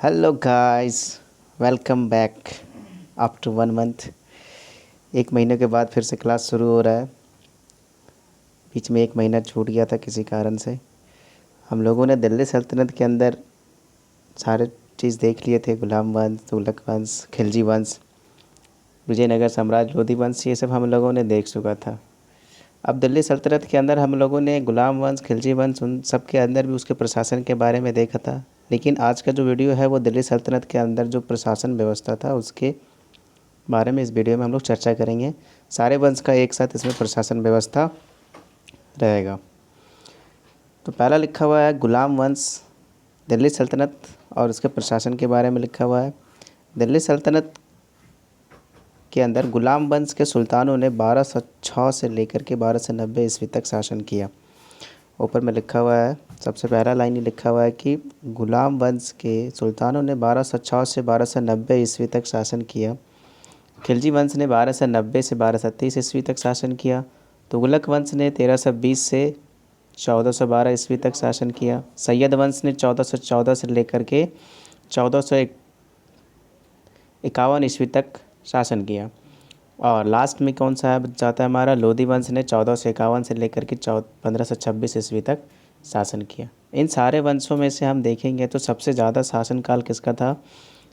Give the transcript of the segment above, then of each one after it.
Hello guys, welcome back after 1 month. 1 महीने के बाद फिर से क्लास शुरू हो रहा है। बीच में 1 महीना छूट गया था किसी कारण से। हम लोगों ने दिल्ली सल्तनत के अंदर सारे चीज़ देख लिए थे। गुलाम वंश, तुगलक वंश, खिलजी वंश, विजयनगर साम्राज्य, लोधी वंश, ये सब हम लोगों ने देख चुका था। अब दिल्ली सल्तनत के अंदर हम लोगों ने गुलाम वंश, खिलजी वंश, उन सब के अंदर भी उसके प्रशासन के बारे में देखा था। लेकिन आज का जो वीडियो है वो दिल्ली सल्तनत के अंदर जो प्रशासन व्यवस्था था उसके बारे में इस वीडियो में हम लोग चर्चा करेंगे। सारे वंश का एक साथ इसमें प्रशासन व्यवस्था रहेगा। तो पहला लिखा हुआ है गुलाम वंश, दिल्ली सल्तनत और उसके प्रशासन के बारे में लिखा हुआ है। दिल्ली सल्तनत के अंदर गुलाम वंश के सुल्तानों ने 1206 से लेकर के 1290 ईस्वी तक शासन किया। ऊपर में लिखा हुआ है, सबसे पहला लाइन ही लिखा हुआ है कि गुलाम वंश के सुल्तानों ने 1206 से 1290 ईस्वी तक शासन किया। खिलजी वंश ने 1290 से 1230 ईस्वी तक शासन किया। तुगलक वंश ने 1320 से 1412 ईस्वी तक शासन किया। सैयद वंश ने 1414 से लेकर के 1451 ईस्वी तक शासन किया। और लास्ट में कौन सा जाता है हमारा, लोधी वंश ने 1451 से लेकर के 1526 ईस्वी तक शासन किया। इन सारे वंशों में से हम देखेंगे तो सबसे ज़्यादा शासनकाल किसका था,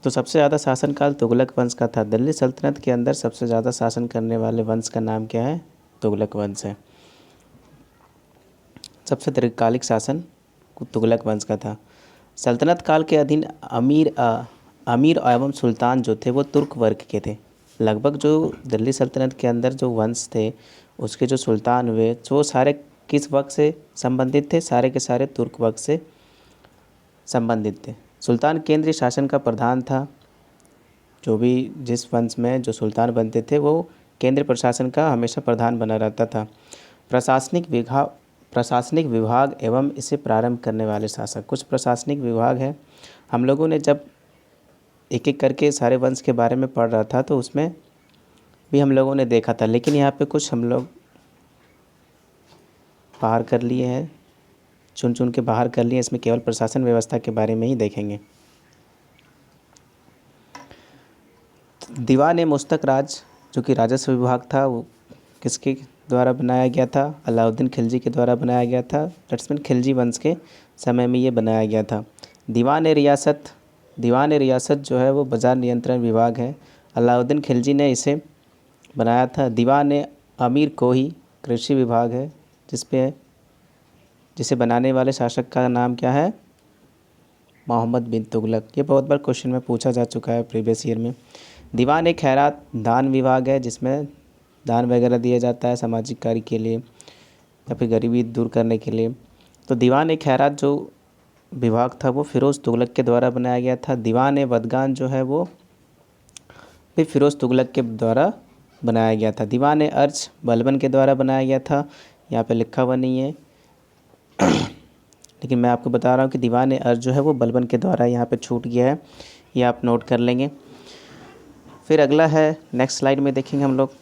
तो सबसे ज़्यादा शासनकाल तुगलक वंश का था। दिल्ली सल्तनत के अंदर सबसे ज़्यादा शासन करने वाले वंश का नाम क्या है, तुगलक वंश है। सबसे दीर्घकालिक शासन तुगलक वंश का था। सल्तनत काल के अधीन अमीर एवं सुल्तान जो थे वो तुर्क वर्ग के थे। लगभग जो दिल्ली सल्तनत के अंदर जो वंश थे उसके जो सुल्तान हुए वो सारे किस वक्त से संबंधित थे, सारे के सारे तुर्क वक्त से संबंधित थे। सुल्तान केंद्रीय शासन का प्रधान था। जो भी जिस वंश में जो सुल्तान बनते थे वो केंद्रीय प्रशासन का हमेशा प्रधान बना रहता था। प्रशासनिक विभाग एवं इसे प्रारंभ करने वाले शासक। कुछ प्रशासनिक विभाग है, हम लोगों ने जब एक एक करके सारे वंश के बारे में पढ़ रहा था तो उसमें भी हम लोगों ने देखा था, लेकिन यहाँ पे कुछ हम लोग बाहर कर लिए हैं, चुन चुन के बाहर कर लिए। इसमें केवल प्रशासन व्यवस्था के बारे में ही देखेंगे। दीवान ए मुस्तक राज जो कि राजस्व विभाग था वो किसके द्वारा बनाया गया था, अलाउद्दीन खिलजी के द्वारा बनाया गया था। दैट्स मीन खिलजी वंश के समय में ये बनाया गया था। दीवान ए रियासत जो है वो बाज़ार नियंत्रण विभाग है। अलाउद्दीन खिलजी ने इसे बनाया था। दीवान ए अमीर कोही कृषि विभाग है जिसे बनाने वाले शासक का नाम क्या है, मोहम्मद बिन तुगलक। ये बहुत बार क्वेश्चन में पूछा जा चुका है प्रीवियस ईयर में। दीवान ए खैरात दान विभाग है जिसमें दान वगैरह दिया जाता है सामाजिक कार्य के लिए या फिर गरीबी दूर करने के लिए। तो दीवान ए खैरात जो विभाग था वो फ़िरोज़ तुगलक के द्वारा बनाया गया था। दीवान ए बदगान जो है वो भी फ़िरोज़ तुगलक के द्वारा बनाया गया था। दीवान ए अर्ज बलबन के द्वारा बनाया गया था। यहाँ पे लिखा हुआ नहीं है लेकिन मैं आपको बता रहा हूँ कि दीवान ए अर्ज जो है वो बलबन के द्वारा यहाँ पे छूट गया है, ये आप नोट कर लेंगे। फिर अगला है, नेक्स्ट स्लाइड में देखेंगे हम लोग।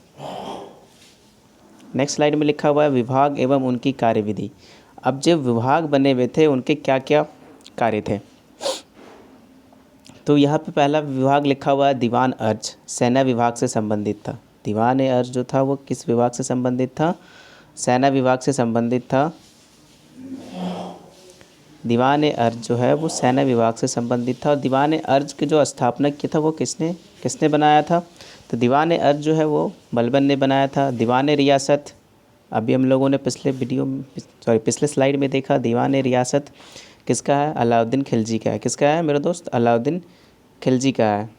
नेक्स्ट स्लाइड में लिखा हुआ है विभाग एवं उनकी कार्यविधि। अब जब विभाग बने हुए थे उनके क्या क्या कार्य थे, तो यहाँ पे पहला विभाग लिखा हुआ है दीवान अर्ज, सेना विभाग से संबंधित था। दीवान अर्ज जो था वो किस विभाग से संबंधित था, सेना विभाग से संबंधित था। दीवान अर्ज जो है वो सेना विभाग से संबंधित था। और दीवान अर्ज के जो स्थापना किया था वो किसने बनाया था, तो दीवान अर्ज जो है वो बलबन ने बनाया था। दीवान रियासत अभी हम लोगों ने पिछले स्लाइड में देखा, दीवान रियासत किसका है, अलाउद्दीन खिलजी का है। किसका है मेरे दोस्त, अलाउद्दीन खिलजी का है।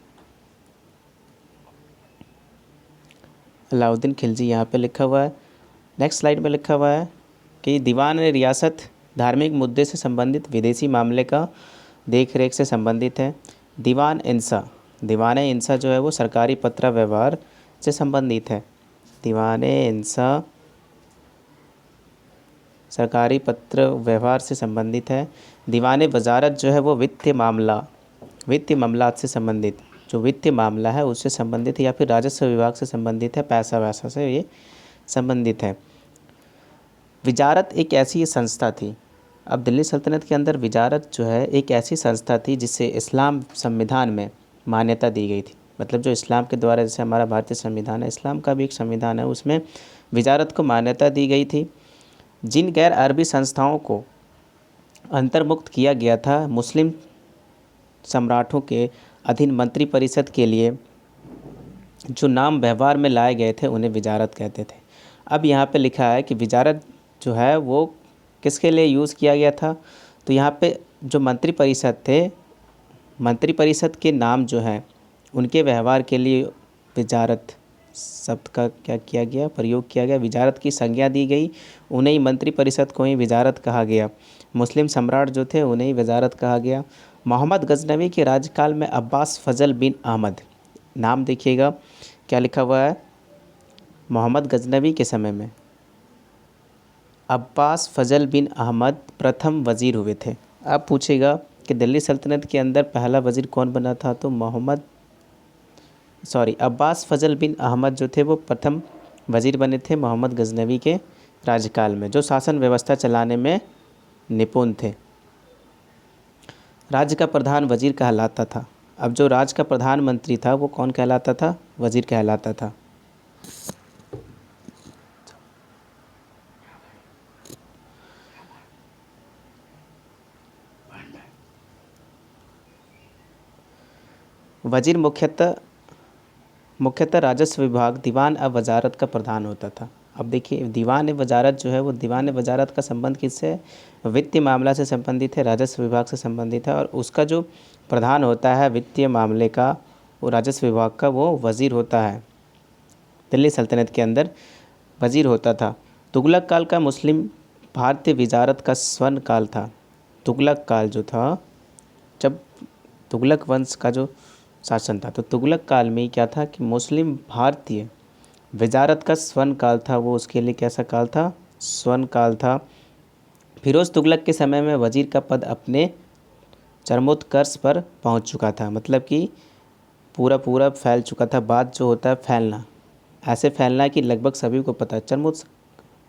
अलाउद्दीन खिलजी यहाँ पे लिखा हुआ है। नेक्स्ट स्लाइड में लिखा हुआ है कि दीवान रियासत धार्मिक मुद्दे से संबंधित विदेशी मामले का देख रेख से संबंधित है। दीवान इंसा जो है वो सरकारी पत्र व्यवहार से संबंधित है। दीवान इंसा सरकारी पत्र व्यवहार से संबंधित है। दीवान वजारत जो है वो वित्तीय मामलात से संबंधित, जो वित्तीय मामला है उससे संबंधित है या फिर राजस्व विभाग से संबंधित है, पैसा वैसा से ये संबंधित है। वजारत एक ऐसी संस्था थी, अब दिल्ली सल्तनत के अंदर वजारत जो है एक ऐसी संस्था थी जिसे इस्लाम संविधान में मान्यता दी गई थी। मतलब जो इस्लाम के द्वारा, जैसे हमारा भारतीय संविधान है, इस्लाम का भी एक संविधान है, उसमें वजारत को मान्यता दी गई थी। जिन गैर अरबी संस्थाओं को अंतर्मुक्त किया गया था, मुस्लिम सम्राटों के अधीन मंत्री परिषद के लिए जो नाम व्यवहार में लाए गए थे उन्हें वजारत कहते थे। अब यहाँ पे लिखा है कि वजारत जो है वो किसके लिए यूज़ किया गया था। तो यहाँ पे जो मंत्री परिषद थे, मंत्री परिषद के नाम जो हैं उनके व्यवहार के लिए वजारत शब्द का क्या किया गया, प्रयोग किया गया। वजारत की संज्ञा दी गई, उन्हें ही मंत्री परिषद को ही वजारत कहा गया। मुस्लिम सम्राट जो थे उन्हें ही वजारत कहा गया। मोहम्मद गजनवी के राज्यकाल में अब्बास फजल बिन अहमद, नाम देखिएगा क्या लिखा हुआ है, मोहम्मद गजनवी के समय में अब्बास फजल बिन अहमद प्रथम वज़ीर हुए थे। अब पूछेगा कि दिल्ली सल्तनत के अंदर पहला वज़ीर कौन बना था, तो अब्बास फजल बिन अहमद जो थे वो प्रथम वज़ीर बने थे मोहम्मद गजनवी के राज्यकाल में, जो शासन व्यवस्था चलाने में निपुण थे। राज्य का प्रधान वज़ीर कहलाता था। अब जो राज्य का प्रधानमंत्री था वो कौन कहलाता था, वज़ीर कहलाता था। वज़ीर मुख्यतः राजस्व विभाग, दीवान अब वजारत का प्रधान होता था। अब देखिए दीवान वजारत जो है वो दीवान वजारत का संबंध किससे, वित्तीय मामला से संबंधित है, राजस्व विभाग से संबंधित है। और उसका जो प्रधान होता है वित्तीय मामले का, वो राजस्व विभाग का, वो वज़ीर होता है। दिल्ली सल्तनत के अंदर वज़ीर होता था। तुगलक काल का मुस्लिम भारतीय वजारत का स्वर्ण काल था। तुगलक काल जो था, जब तुगलक वंश का जो शासन था, तो तुगलक काल में क्या था कि मुस्लिम भारतीय वजारत का स्वर्ण काल था। वो उसके लिए कैसा काल था, स्वर्ण काल था। फिरोज़ तुगलक के समय में वज़ीर का पद अपने चरमोत्कर्ष पर पहुंच चुका था। मतलब कि पूरा फैल चुका था। बात जो होता है फैलना, ऐसे फैलना कि लगभग सभी को पता है।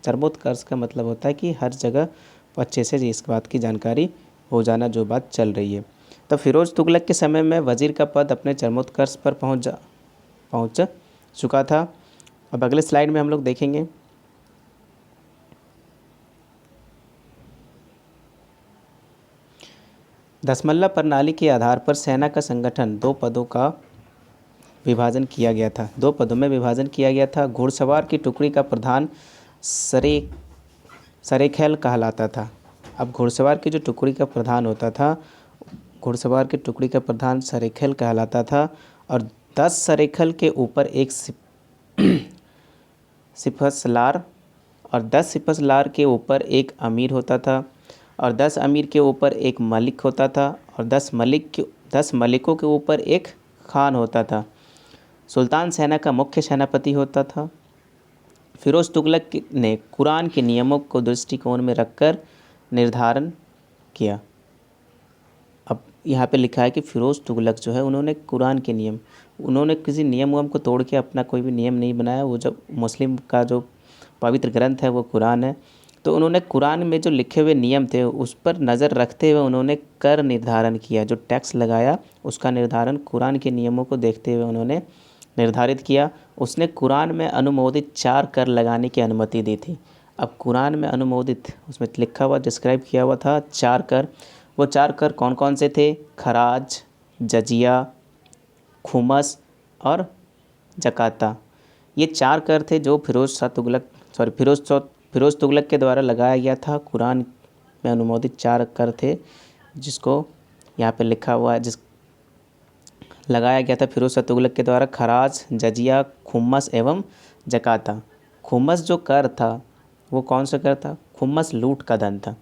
चरमोत्कर्ष का मतलब होता है कि हर जगह अच्छे से इस बात की जानकारी हो जाना जो बात चल रही है। तो फिरोज़ तुगलक के समय में वज़ीर का पद अपने चरमोत्कर्ष पर पहुंच चुका था। अब अगले स्लाइड में हम लोग देखेंगे दशमलव प्रणाली के आधार पर सेना का संगठन दो पदों का विभाजन किया गया था। दो पदों में विभाजन किया गया था। घुड़सवार की टुकड़ी का प्रधान सरेखैल कहलाता था। अब घुड़सवार की जो टुकड़ी का प्रधान होता था, घुड़सवार की टुकड़ी का प्रधान सरेखैल कहलाता था। और 10 सरेखैल के ऊपर एक सिपहसालार, और 10 सिपहसालार के ऊपर एक अमीर होता था, और 10 अमीर के ऊपर एक मलिक होता था, और 10 मलिकों के ऊपर एक खान होता था। सुल्तान सेना का मुख्य सेनापति होता था। फिरोज़ तुगलक ने कुरान के नियमों को दृष्टिकोण में रखकर निर्धारण किया। अब यहाँ पे लिखा है कि फिरोज़ तुगलक जो है उन्होंने कुरान के नियम, उन्होंने किसी नियम को तोड़ के अपना कोई भी नियम नहीं बनाया। वो जब मुस्लिम का जो पवित्र ग्रंथ है वो कुरान है, तो उन्होंने कुरान में जो लिखे हुए नियम थे उस पर नज़र रखते हुए उन्होंने कर निर्धारण किया। जो टैक्स लगाया उसका निर्धारण कुरान के नियमों को देखते हुए उन्होंने निर्धारित किया। उसने कुरान में अनुमोदित 4 कर लगाने की अनुमति दी थी। अब कुरान में अनुमोदित, उसमें लिखा हुआ, डिस्क्राइब किया हुआ था 4 कर। वो 4 कर कौन कौन से थे, खराज, जजिया, खुमस और जकाता। ये 4 कर थे जो फिरोज़ तुगलक के द्वारा लगाया गया था। कुरान में अनुमोदित 4 कर थे जिसको यहाँ पे लिखा हुआ है, जिस लगाया गया था फिरोज़ तुगलक के द्वारा, खराज, जजिया, खुम्मस एवं जकाता। खुम्मस जो कर था वो कौन सा कर था, खुम्मस लूट का धन था।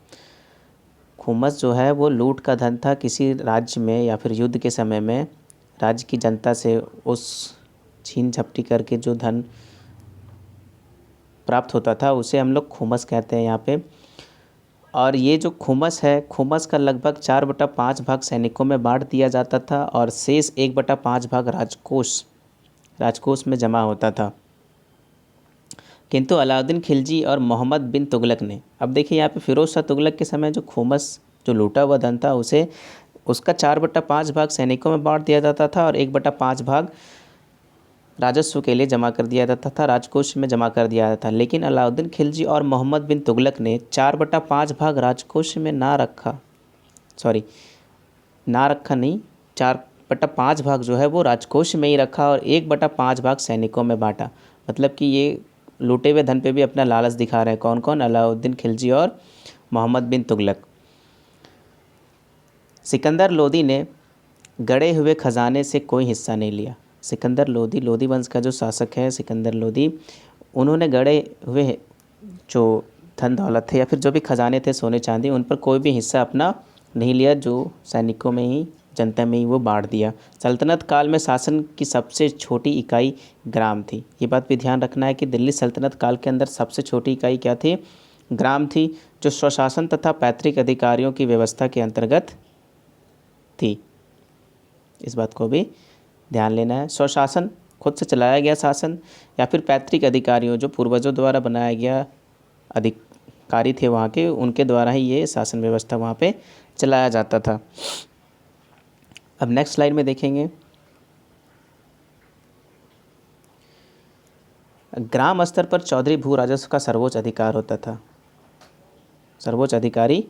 खुम्मस जो है वो लूट का धन था। किसी राज्य में या फिर युद्ध के समय में राज्य की जनता से उस छीन झपटी करके जो धन प्राप्त होता था उसे हम लोग खुम्मस कहते हैं यहाँ पे। और ये जो खुम्मस है, खुम्मस का लगभग 4/5 भाग सैनिकों में बांट दिया जाता था और शेष 1/5 भाग राजकोष में जमा होता था। किंतु अलाउद्दीन खिलजी और मोहम्मद बिन तुगलक ने, अब देखिए यहाँ पे फिरोज शाह तुगलक के समय जो खुमस जो लूटा हुआ धन था उसे उसका 4/5 भाग सैनिकों में बांट दिया जाता था और 1/5 भाग राजस्व के लिए जमा कर दिया जाता था, राजकोष में जमा कर दिया जाता था। लेकिन अलाउद्दीन खिलजी और मोहम्मद बिन तुगलक ने 4/5 भाग राजकोष में ना रखा, नहीं, 4/5 भाग जो है वो राजकोष में ही रखा और 1/5 भाग सैनिकों में बांटा। मतलब कि ये लूटे हुए धन पे भी अपना लालच दिखा रहे हैं। कौन कौन? अलाउद्दीन खिलजी और मोहम्मद बिन तुगलक। सिकंदर लोदी ने गड़े हुए खजाने से कोई हिस्सा नहीं लिया। सिकंदर लोदी, लोदी वंश का जो शासक है सिकंदर लोदी, उन्होंने गड़े हुए जो धन दौलत थे या फिर जो भी खजाने थे सोने चांदी, उन पर कोई भी हिस्सा अपना नहीं लिया, जो सैनिकों में ही, जनता में ही वो बांट दिया। सल्तनत काल में शासन की सबसे छोटी इकाई ग्राम थी। ये बात भी ध्यान रखना है कि दिल्ली सल्तनत काल के अंदर सबसे छोटी इकाई क्या थी? ग्राम थी, जो स्वशासन तथा पैतृक अधिकारियों की व्यवस्था के अंतर्गत थी। इस बात को भी ध्यान लेना है। स्वशासन, खुद से चलाया गया शासन, या फिर पैतृक अधिकारियों, जो पूर्वजों द्वारा बनाया गया अधिकारी थे वहाँ के, उनके द्वारा ही ये शासन व्यवस्था वहाँ पे चलाया जाता था। अब नेक्स्ट स्लाइड में देखेंगे, ग्राम स्तर पर चौधरी भू राजस्व का सर्वोच्च अधिकार होता था, सर्वोच्च अधिकारी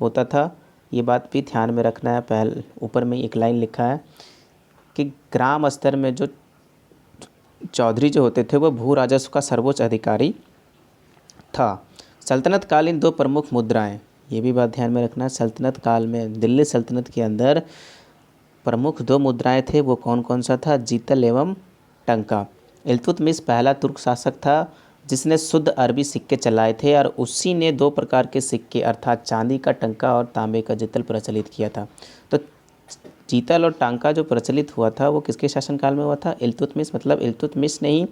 होता था। ये बात भी ध्यान में रखना है। पहले ऊपर में एक लाइन लिखा है कि ग्राम स्तर में जो चौधरी जो होते थे वो भू राजस्व का सर्वोच्च अधिकारी था। सल्तनत कालीन 2 प्रमुख मुद्राएं, ये भी बात ध्यान में रखना है। सल्तनत काल में दिल्ली सल्तनत के अंदर प्रमुख 2 मुद्राएं थे, वो कौन कौन सा था? जीतल एवं टंका। इल्तुतमिश पहला तुर्क शासक था जिसने शुद्ध अरबी सिक्के चलाए थे और उसी ने 2 प्रकार के सिक्के अर्थात चांदी का टंका और तांबे का जितल प्रचलित किया था। तो जीतल और टांका जो प्रचलित हुआ था वो किसके शासनकाल में हुआ था? इल्तुतमिश। मतलब इल्तुतमिश ने ही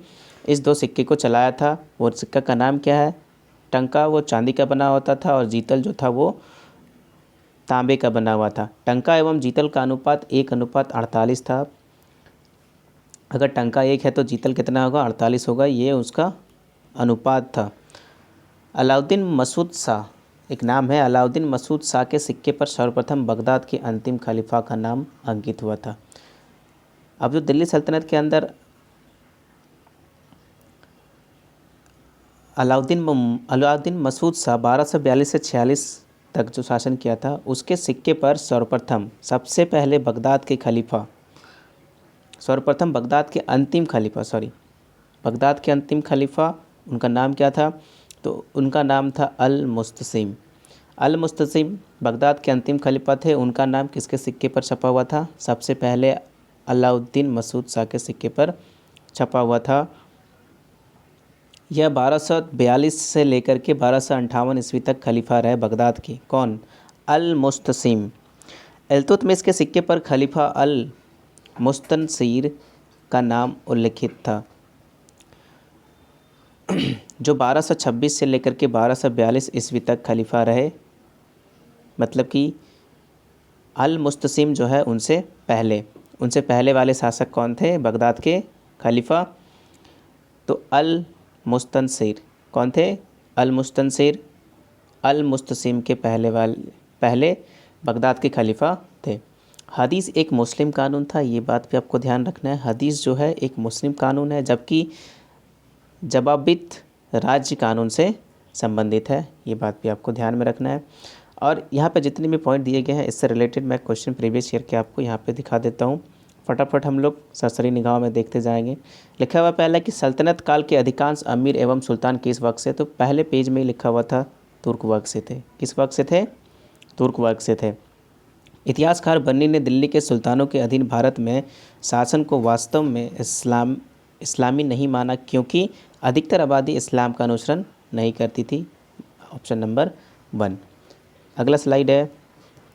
इस 2 सिक्के को चलाया था। वो सिक्का का नाम क्या है? टंका, वो चांदी का बना होता था, और जीतल जो था वो तांबे का बना हुआ था। टंका एवं जीतल का अनुपात 1:48 था। अगर टंका 1 है तो जीतल कितना होगा? 48 होगा। ये उसका अनुपात था। अलाउद्दीन मसूद शाह, एक नाम है, अलाउद्दीन मसूद शाह के सिक्के पर सर्वप्रथम बगदाद के अंतिम खलीफा का नाम अंकित हुआ था। अब जो दिल्ली सल्तनत के अंदर अलाउद्दीन मसूद शाह 1242 से 46 तक जो शासन किया था, उसके सिक्के पर सर्वप्रथम सबसे पहले बगदाद के खलीफा, सर्वप्रथम बगदाद के अंतिम खलीफा, उनका नाम क्या था? तो उनका नाम था अल मुस्तसिम। अल मुस्तसिम बगदाद के अंतिम खलीफा थे। उनका नाम किसके सिक्के पर छपा हुआ था? सबसे पहले अलाउद्दीन मसूद शाह के सिक्के पर छपा हुआ था। यह 1242 से लेकर के 1258 ईस्वी तक खलीफा रहे बगदाद के। कौन? अल मुस्तसिम। इल्तुतमिश के सिक्के पर खलीफा अल मुस्तनसीर का नाम उल्लिखित था, जो 1226 से लेकर के 1242 ईस्वी तक खलीफा रहे। मतलब कि अल मुस्तसिम जो है उनसे पहले वाले शासक कौन थे बगदाद के? खलीफा। तो अल मुस्तनसीर कौन थे? अल मुस्तनसीर अल मुस्तसिम के पहले बगदाद के खलीफा थे। हदीस एक मुस्लिम कानून था, ये बात भी आपको ध्यान रखना है। हदीस जो है एक मुस्लिम कानून है, जबकि जबाबित राज्य कानून से संबंधित है। ये बात भी आपको ध्यान में रखना है। और यहाँ पे जितने भी पॉइंट दिए गए हैं इससे रिलेटेड मैं क्वेश्चन प्रीवियस ईयर के आपको यहाँ पे दिखा देता हूँ। फटाफट हम लोग सरसरी निगाहों में देखते जाएंगे। लिखा हुआ पहला कि सल्तनत काल के अधिकांश अमीर एवं सुल्तान किस वक्त से? तो पहले पेज में ही लिखा हुआ था तुर्क वक्त से थे। किस वक्त से थे? तुर्क वक्त से थे। इतिहासकार बन्नी ने दिल्ली के सुल्तानों के अधीन भारत में शासन को वास्तव में इस्लामी नहीं माना, क्योंकि अधिकतर आबादी इस्लाम का अनुसरण नहीं करती थी। Option number 1। अगला स्लाइड है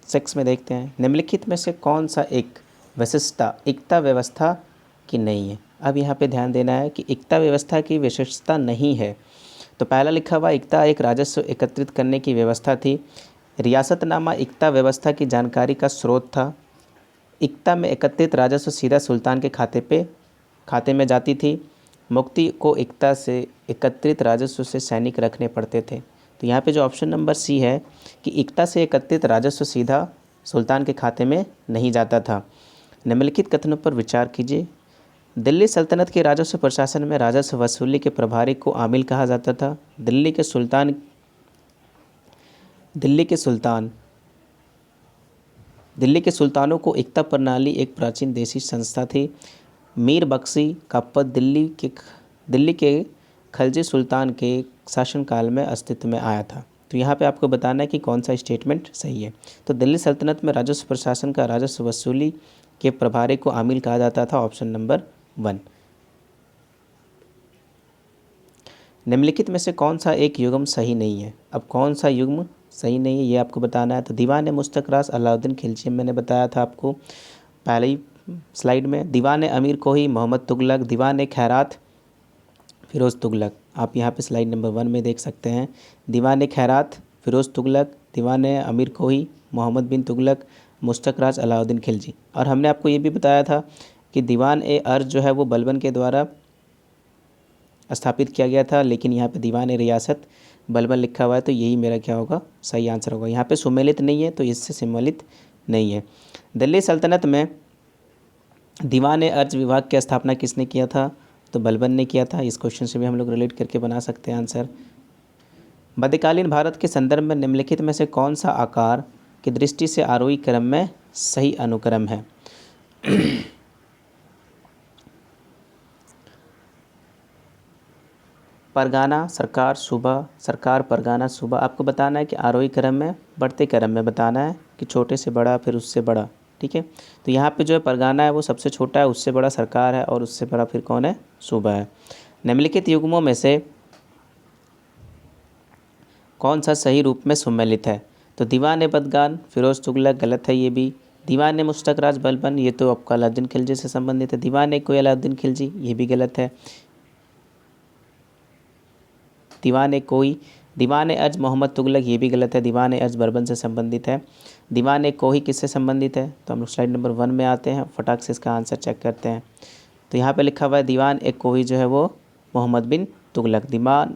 6 में देखते हैं, निम्नलिखित में से कौन सा एक विशिष्टता एकता व्यवस्था की नहीं है? अब यहाँ पे ध्यान देना है कि एकता व्यवस्था की विशिष्टता नहीं है। तो पहला लिखा हुआ एकता एक राजस्व एकत्रित करने की व्यवस्था थी। रियासतनामा एकता व्यवस्था की जानकारी का स्रोत था। एकता में एकत्रित राजस्व सीधा सुल्तान के खाते में जाती थी। मुक्ति को एकता से एकत्रित राजस्व से सैनिक रखने पड़ते थे। तो यहाँ पे जो ऑप्शन नंबर सी है कि एकता से एकत्रित राजस्व सीधा सुल्तान के खाते में नहीं जाता था। निम्नलिखित कथनों पर विचार कीजिए। दिल्ली सल्तनत के राजस्व प्रशासन में राजस्व वसूली के प्रभारी को आमिल कहा जाता था। दिल्ली के सुल्तानों को एकता प्रणाली एक प्राचीन देशी संस्था थी। मीर बख्शी का पद दिल्ली के खलजी सुल्तान के शासनकाल में अस्तित्व में आया था। तो यहाँ पे आपको बताना है कि कौन सा स्टेटमेंट सही है। तो दिल्ली सल्तनत में राजस्व प्रशासन का राजस्व वसूली के प्रभारी को आमिल कहा जाता था, ऑप्शन नंबर 1। निम्नलिखित में से कौन सा एक युग्म सही नहीं है। अब कौन सा युग्म सही नहीं है ये आपको बताना है। तो दीवान मुस्तकराज अलाउद्दीन खिलजी, मैंने बताया था आपको पहले ही स्लाइड में। दीवान अमीर कोही मोहम्मद तुगलक, दीवान खैरात फ़िरोज़ तुगलक। आप यहाँ पे स्लाइड नंबर 1 में देख सकते हैं। दीवान खैरात फ़िरोज़ तुगलक, दीवान अमीर कोही मोहम्मद बिन तुगलक, मुस्तकराज अलाउद्दीन खिलजी। और हमने आपको ये भी बताया था कि दीवान अर्ज जो है वो बलबन के द्वारा स्थापित किया गया था, लेकिन यहाँ पे दीवान रियासत बलबन लिखा हुआ है, तो यही मेरा क्या होगा, सही आंसर होगा। यहाँ पे सुमेलित नहीं है तो इससे सम्मिलित नहीं है। दिल्ली सल्तनत में दीवान अर्ज विभाग की स्थापना किसने किया था। तो बलबन ने किया था। इस क्वेश्चन से भी हम लोग रिलेट करके बना सकते हैं आंसर। मध्यकालीन भारत के संदर्भ में निम्नलिखित में से कौन सा आकार की दृष्टि से आरोही क्रम में सही अनुक्रम है। परगाना सरकार सूबा, सरकार परगाना सूबा। आपको बताना है कि आरोही क्रम में, बढ़ते क्रम में बताना है कि छोटे से बड़ा फिर उससे बड़ा, ठीक है। तो यहाँ पे जो है परगाना है वो सबसे छोटा है, उससे बड़ा सरकार है और उससे बड़ा फिर कौन है, सूबा है। निम्नलिखित युग्मों में से कौन सा सही रूप में सम्मिलित है। तो दीवान बदगान फ़िरोज़ तुगलक, गलत है ये भी। दीवान मुस्तकराज बलबन, ये तो आपका अलाउद्दीन खिलजी से संबंधित है। दीवान कोई अलाउद्दीन खिलजी, ये भी गलत है। दीवान अर्ज मोहम्मद तुगलक, ये भी गलत है। दीवान अर्ज बलबन से संबंधित है। दीवान कोही किससे संबंधित है। तो हम लोग स्लाइड नंबर 1 में आते हैं, फटाक से इसका आंसर चेक करते हैं। तो यहाँ पे लिखा हुआ है दीवान कोही जो है वो मोहम्मद बिन तुगलक। दीवान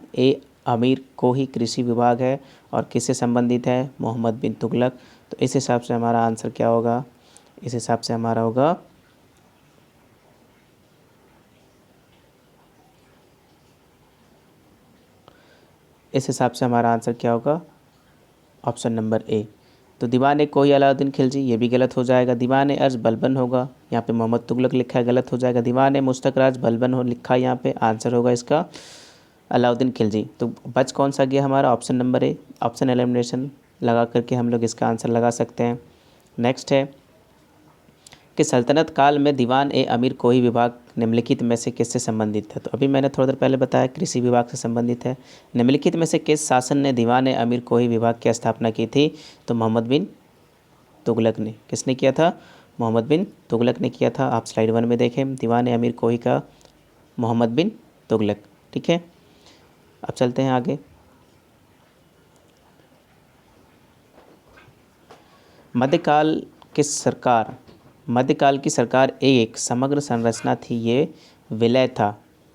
अमीर कोही कृषि विभाग है और किससे संबंधित है, मोहम्मद बिन तुगलक। तो इस हिसाब से हमारा आंसर क्या होगा, इस हिसाब से हमारा होगा आंसर क्या होगा, ऑप्शन नंबर ए। तो दीवान कोही अलाउद्दीन खिलजी, ये भी गलत हो जाएगा। दीवान अर्ज बलबन होगा, यहाँ पे मोहम्मद तुगलक लिखा है, गलत हो जाएगा। दीवान मुस्तकराज बलबन हो लिखा है यहाँ पे, आंसर होगा इसका अलाउद्दीन खिलजी। तो बच कौन सा गया हमारा, option number A. Option elimination लगा करके हम लोग इसका आंसर लगा सकते हैं। नेक्स्ट है कि सल्तनत काल में दीवान अमीर कोही विभाग निम्नलिखित में से किससे संबंधित है। तो अभी मैंने थोड़ी देर पहले बताया कृषि विभाग से संबंधित है। निम्नलिखित में से किस शासन ने दीवान अमीर कोही विभाग की स्थापना की थी। तो मोहम्मद बिन तुगलक ने। किसने किया था, मोहम्मद बिन तुगलक ने किया था। आप स्लाइड 1 में देखें, दीवान अमीर कोही का मोहम्मद बिन तुगलक, ठीक है। अब चलते हैं आगे। मध्यकाल की सरकार एक समग्र संरचना थी। ये विलय था,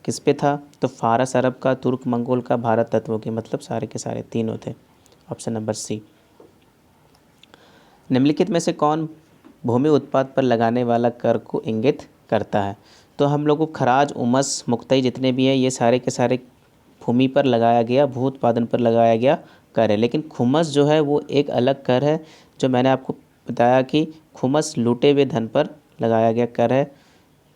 किस पे था। तो फारस अरब का, तुर्क मंगोल का, भारत तत्वों के, मतलब सारे के सारे तीनों थे, ऑप्शन नंबर सी। निम्नलिखित में से कौन भूमि उत्पाद पर लगाने वाला कर को इंगित करता है। तो हम लोग को खराज, उमस, मुक्तई जितने भी हैं ये सारे के सारे भूमि पर लगाया गया, भू उत्पादन पर लगाया गया कर है। लेकिन खुमस जो है वो एक अलग कर है, जो मैंने आपको बताया कि खुमस लूटे हुए धन पर लगाया गया कर है।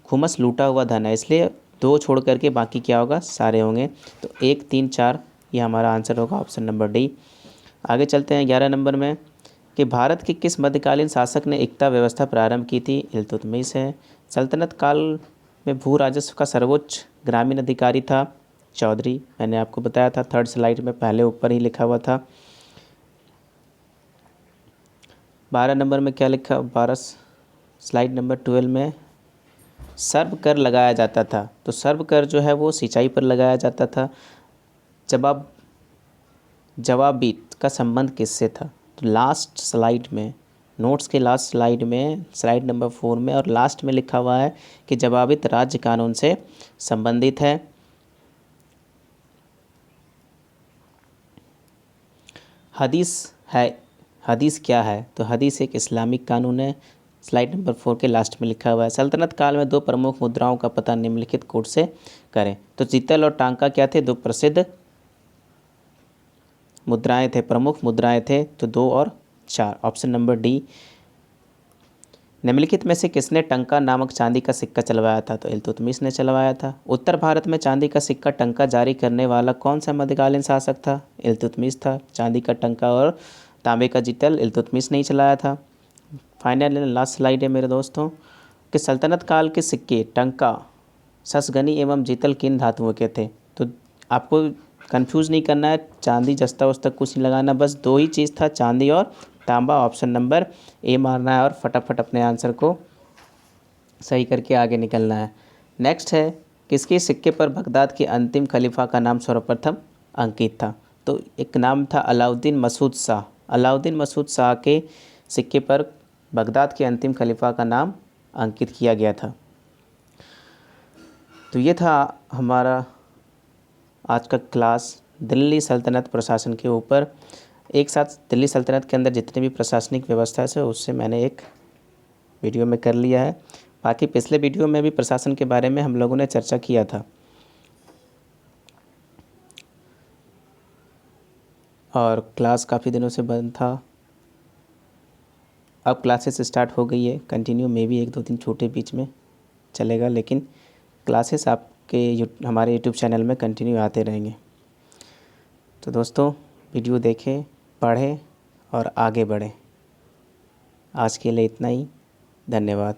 खुमस लूटा हुआ धन है, इसलिए 2 छोड़ करके बाकी क्या होगा, सारे होंगे। तो 1, 3, 4 ये हमारा आंसर होगा, ऑप्शन नंबर डी। आगे चलते हैं 11 नंबर में कि भारत के किस मध्यकालीन शासक ने एकता व्यवस्था प्रारंभ की थी। इल्तुतमिश है। सल्तनत काल में भू राजस्व का सर्वोच्च ग्रामीण अधिकारी था चौधरी, मैंने आपको बताया था 3rd स्लाइड में पहले ऊपर ही लिखा हुआ था। 12 नंबर में क्या लिखा, 12 स्लाइड नंबर 12 में सर्व कर लगाया जाता था। तो सर्व कर जो है वो सिंचाई पर लगाया जाता था। जवाबीत का संबंध किससे था। तो लास्ट स्लाइड में, नोट्स के लास्ट स्लाइड में, स्लाइड नंबर 4 में और लास्ट में लिखा हुआ है कि जवाबित राज्य कानून से संबंधित है। हदीस है, हदीस क्या है? तो हदीस एक इस्लामिक कानून है। स्लाइड नंबर 4 के लास्ट में लिखा हुआ है, सल्तनत काल में दो प्रमुख मुद्राओं का पता निम्नलिखित कोड से करें। तो जितल और टांका क्या थे? दो प्रसिद्ध मुद्राएं थे, प्रमुख मुद्राएं थे, तो 2 और 4, ऑप्शन नंबर डी। निम्नलिखित में से किसने टंका नामक चांदी का सिक्का चलवाया था? तो इल्तुतमिश ने चलवाया था। उत्तर भारत में चांदी का सिक्का टंका जारी करने वाला कौन सा मध्यकालीन शासक था? इल्तुतमिश था। चांदी का टंका और तांबे का जितल इल्तुतमिश ने ही चलाया था। फाइनल एंड लास्ट स्लाइड है मेरे दोस्तों कि सल्तनत काल के सिक्के टंका, ससगनी एवं जितल किन धातुओं के थे? तो आपको कंफ्यूज नहीं करना है, चांदी जस्ता उस्ता कुछ नहीं लगाना, बस 2 ही चीज़ था, चांदी और तांबा। ऑप्शन नंबर ए मारना है और फटाफट अपने आंसर को सही करके आगे निकलना है। नेक्स्ट है, किसके सिक्के पर बगदाद के अंतिम खलीफा का नाम सर्वप्रथम अंकित था? तो एक नाम था अलाउद्दीन मसूद शाह। अलाउद्दीन मसूद शाह के सिक्के पर बगदाद के अंतिम खलीफा का नाम अंकित किया गया था। तो ये था हमारा आज का क्लास दिल्ली सल्तनत प्रशासन के ऊपर। एक साथ दिल्ली सल्तनत के अंदर जितने भी प्रशासनिक व्यवस्था है उससे मैंने एक वीडियो में कर लिया है। बाकी पिछले वीडियो में भी प्रशासन के बारे में हम लोगों ने चर्चा किया था और क्लास काफ़ी दिनों से बंद था। अब क्लासेस स्टार्ट हो गई है, कंटिन्यू में भी 1-2 दिन छोटे बीच में चलेगा, लेकिन क्लासेस आपके हमारे यूट्यूब चैनल में कंटिन्यू आते रहेंगे। तो दोस्तों वीडियो देखें, पढ़ें और आगे बढ़ें। आज के लिए इतना ही, धन्यवाद।